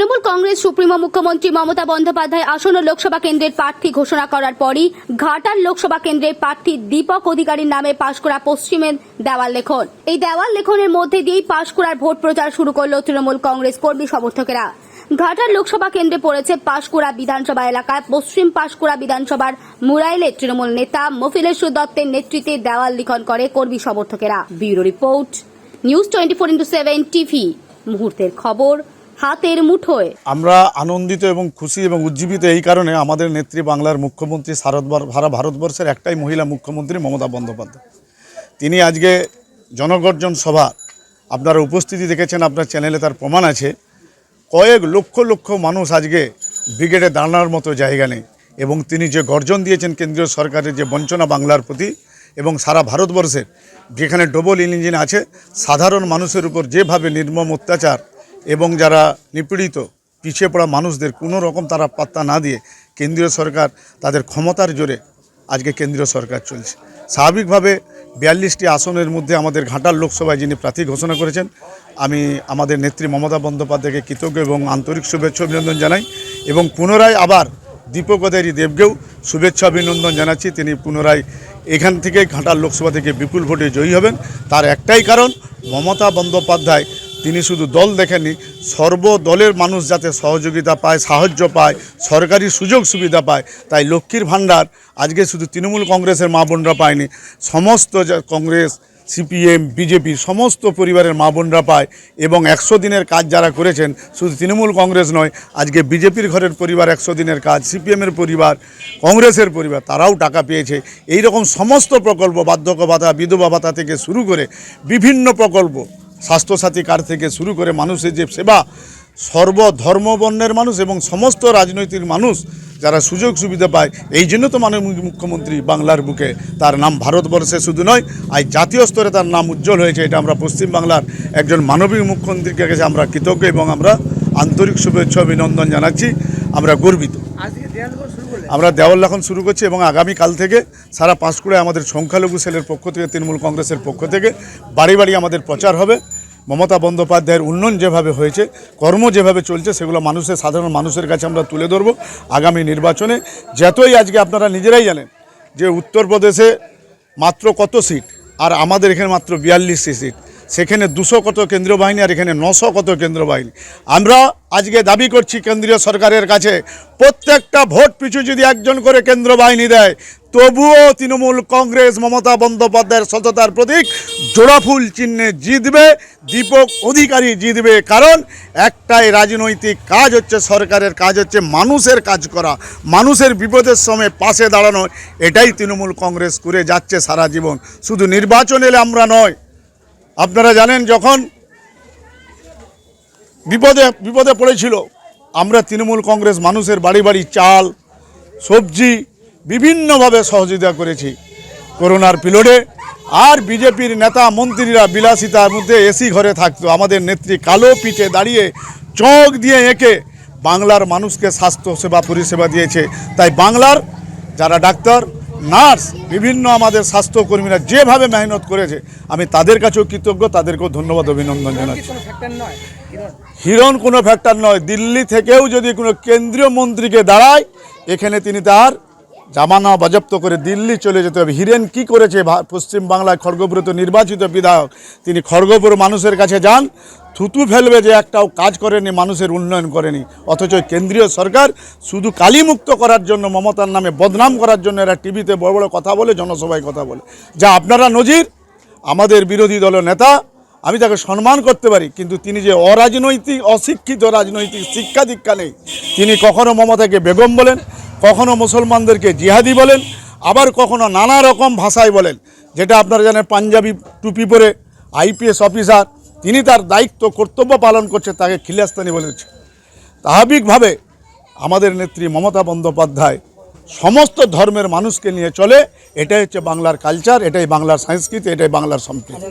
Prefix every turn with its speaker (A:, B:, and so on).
A: Trinamool Congress supremo মুখ্যমন্ত্রী মমতা বন্দ্যোপাধ্যায় আসন্ন লোকসভা কেন্দ্রের প্রার্থী ঘোষণা করার পরই ঘাটাল লোকসভা কেন্দ্রের প্রার্থী দীপক অধিকারীর নামে পাঁশকুড়া পশ্চিমের দেওয়াল লেখন। এই দেওয়াল লেখনের মধ্যে দিয়েই পাঁশকুড়ার ভোট প্রচার শুরু করল তৃণমূল কংগ্রেস কর্মী সমর্থকেরা। ঘাটাল লোকসভা কেন্দ্রে পড়েছে পাঁশকুড়া বিধানসভা এলাকায়। পশ্চিম পাঁশকুড়া বিধানসভার মুরাইলের তৃণমূল নেতা মফিলেশ্বর দত্তের নেতৃত্বে দেওয়াল লিখন করে কর্মী সমর্থকেরা। Bureau report, news 24x7 TV. মুহূর্তের খবর হাতের মুঠোয়।
B: আমরা আনন্দিত এবং খুশি এবং উজ্জীবিত এই কারণে, আমাদের নেত্রী বাংলার মুখ্যমন্ত্রী, সারা ভারতবর্ষের একটাই মহিলা মুখ্যমন্ত্রী মমতা বন্দ্যোপাধ্যায়। তিনি আজকে জনগর্জন সভা আপনারা উপস্থিতি দেখেছেন, আপনার চ্যানেলে তার প্রমাণ আছে। কয়েক লক্ষ লক্ষ মানুষ আজকে ব্রিগেডে দাঁড়ানোর মতো জায়গা নেই, এবং তিনি যে গর্জন দিয়েছেন কেন্দ্রীয় সরকারের যে বঞ্চনা বাংলার প্রতি এবং সারা ভারতবর্ষের, যেখানে ডবল ইঞ্জিন আছে, সাধারণ মানুষের উপর যেভাবে নির্মম অত্যাচার এবং যারা নিপীড়িত পিছিয়ে পড়া মানুষদের কোনো রকম তারা পাত্তা না দিয়ে কেন্দ্রীয় সরকার তাদের ক্ষমতার জোরে আজকে কেন্দ্রীয় সরকার চলছে। স্বাভাবিকভাবে 42টি আসনের মধ্যে আমাদের ঘাটাল লোকসভায় যিনি প্রার্থী ঘোষণা করেছেন, আমি আমাদের নেত্রী মমতা বন্দ্যোপাধ্যায়কে কৃতজ্ঞ এবং আন্তরিক শুভেচ্ছা অভিনন্দন জানাই, এবং পুনরায় আবার দীপক অধিকারী দেবকেও শুভেচ্ছা অভিনন্দন জানাচ্ছি। তিনি পুনরায় এখান থেকে ঘাটাল লোকসভা থেকে বিপুল ভোটে জয়ী হবেন। তার একটাই কারণ, মমতা বন্দ্যোপাধ্যায় তিনি শুধু দল দেখেননি, সর্বদলের মানুষ যাতে সহযোগিতা পায়, সাহায্য পায়, সরকারি সুযোগ সুবিধা পায়। তাই লক্ষ্মীর ভাণ্ডার আজকে শুধু তৃণমূল কংগ্রেসের মা বোনরা পায়নি, সমস্ত কংগ্রেস, সিপিএম, বিজেপি সমস্ত পরিবারের মা বোনরা পায়। এবং 100 দিনের কাজ যারা করেছেন, শুধু তৃণমূল কংগ্রেস নয়, আজকে বিজেপির ঘরের পরিবার 100 দিনের কাজ, সিপিএমের পরিবার, কংগ্রেসের পরিবার, তারাও টাকা পেয়েছে। এই রকম সমস্ত প্রকল্প, বার্ধক্য ভাতা, বিধবা ভাতা থেকে শুরু করে বিভিন্ন প্রকল্প, স্বাস্থ্যসাথী কার্ড থেকে শুরু করে মানুষের যে সেবা, সর্বধর্মবর্ণের মানুষ এবং সমস্ত রাজনৈতিক মানুষ যারা সুযোগ সুবিধা পায়, এই জন্য তো মাননীয় মুখ্যমন্ত্রী বাংলার বুকে, তার নাম ভারতবর্ষে শুধু নয়, আজ জাতীয় স্তরে তার নাম উজ্জ্বল হয়েছে। এটা আমরা পশ্চিমবাংলার একজন মানবিক মুখ্যমন্ত্রীর কাছে আমরা কৃতজ্ঞ এবং আমরা আন্তরিক শুভেচ্ছা অভিনন্দন জানাচ্ছি। আমরা গর্বিত। আমরা দেওয়াল লেখন শুরু করছি এবং আগামীকাল থেকে সারা পাঁশকুড়ায় আমাদের সংখ্যালঘু সেলের পক্ষ থেকে, তৃণমূল কংগ্রেসের পক্ষ থেকে বাড়ি বাড়ি আমাদের প্রচার হবে। মমতা বন্দ্যোপাধ্যায়ের উন্নয়ন যেভাবে হয়েছে, কর্ম যেভাবে চলছে, সেগুলো সাধারণ মানুষের কাছে আমরা তুলে ধরব। আগামী নির্বাচনে যতই আজকে আপনারা নিজেরাই জানেন যে উত্তরপ্রদেশে মাত্র কত সিট, আর আমাদের এখানে মাত্র 42টি সিট, সেখানে 200 কত কেন্দ্রীয় বাহিনী আর এখানে 900 কত কেন্দ্রীয় বাহিনী। আমরা আজকে দাবি করছি কেন্দ্রীয় সরকারের কাছে, প্রত্যেকটা ভোট পিছু যদি একজন করে কেন্দ্র বাহিনী দেয়, তবুও তৃণমূল কংগ্রেস মমতা বন্দ্যোপাধ্যায়ের সততার প্রতীক জোড়াফুল চিহ্নে জিতবে, দীপক অধিকারী জিতবে। কারণ একটাই রাজনৈতিক কাজ হচ্ছে, সরকারের কাজ হচ্ছে মানুষের কাজ করা, মানুষের বিপদের সময় পাশে দাঁড়ানো। এটাই তৃণমূল কংগ্রেস করে যাচ্ছে সারা জীবন। শুধু নির্বাচন এলে আমরা নয়, আপনারা জানেন যখন বিপদে পড়েছিল, আমরা তৃণমূল কংগ্রেস মানুষের বাড়ি বাড়ি চাল, সবজি বিভিন্নভাবে সহযোগিতা করেছি করোনার পিরিয়ডে। আর বিজেপির নেতা মন্ত্রীরা বিলাসিতার মধ্যে এসি ঘরে থাকতো, আমাদের নেত্রী কালো পিঠে দাঁড়িয়ে চোখ দিয়ে এঁকে বাংলার মানুষকে স্বাস্থ্য সেবা পরিষেবা দিয়েছে। তাই বাংলার যারা ডাক্তার, নার্স, বিভিন্ন আমাদের স্বাস্থ্যকর্মীরা যেভাবে মেহনত করেছে, আমি তাদের কাছেও কৃতজ্ঞ, তাদেরকেও ধন্যবাদ অভিনন্দন জানাচ্ছি। হিরণ কোনো ফ্যাক্টর নয়। দিল্লি থেকেও যদি কোনো কেন্দ্রীয় মন্ত্রীকে দাঁড়ায়, এখানে তিনি তার জামানা বাজেয়াপ্ত করে দিল্লি চলে যেতে হবে। হিরেন কি করেছে পশ্চিমবাংলায়? খড়গপুরে তো নির্বাচিত বিধায়ক, তিনি খড়গপুর মানুষের কাছে যান, থুতু ফেলবে যে একটাও কাজ করেনি, মানুষের উন্নয়ন করেনি। অথচ কেন্দ্রীয় সরকার শুধু কালিমুক্ত করার জন্য, মমতার নামে বদনাম করার জন্য এরা টিভিতে বড় বড় কথা বলে, জনসভায় কথা বলে, যা আপনারা নজির। আমাদের বিরোধী দলের নেতা, আমি তাকে সম্মান করতে পারি, কিন্তু তিনি যে অরাজনৈতিক, অশিক্ষিত, রাজনৈতিক শিক্ষা দীক্ষা নেই। তিনি কখনো মমতাকে বেগম বলেন, কখনো মুসলমানদেরকে জিহাদি বলেন, আবার কখনো নানা রকম ভাষায় বলেন। যেটা আপনারা জানেন, পাঞ্জাবি টুপি পরে আইপিএস অফিসার, তিনি তার দায়িত্ব কর্তব্য পালন করছে, তাকে খিলাস্তানি বলেছে। স্বাভাবিকভাবে আমাদের নেত্রী মমতা বন্দ্যোপাধ্যায় সমস্ত ধর্মের মানুষকে নিয়ে চলে। এটাই হচ্ছে বাংলার কালচার, এটাই বাংলার সংস্কৃতি, এটাই বাংলার সম্প্রীতি।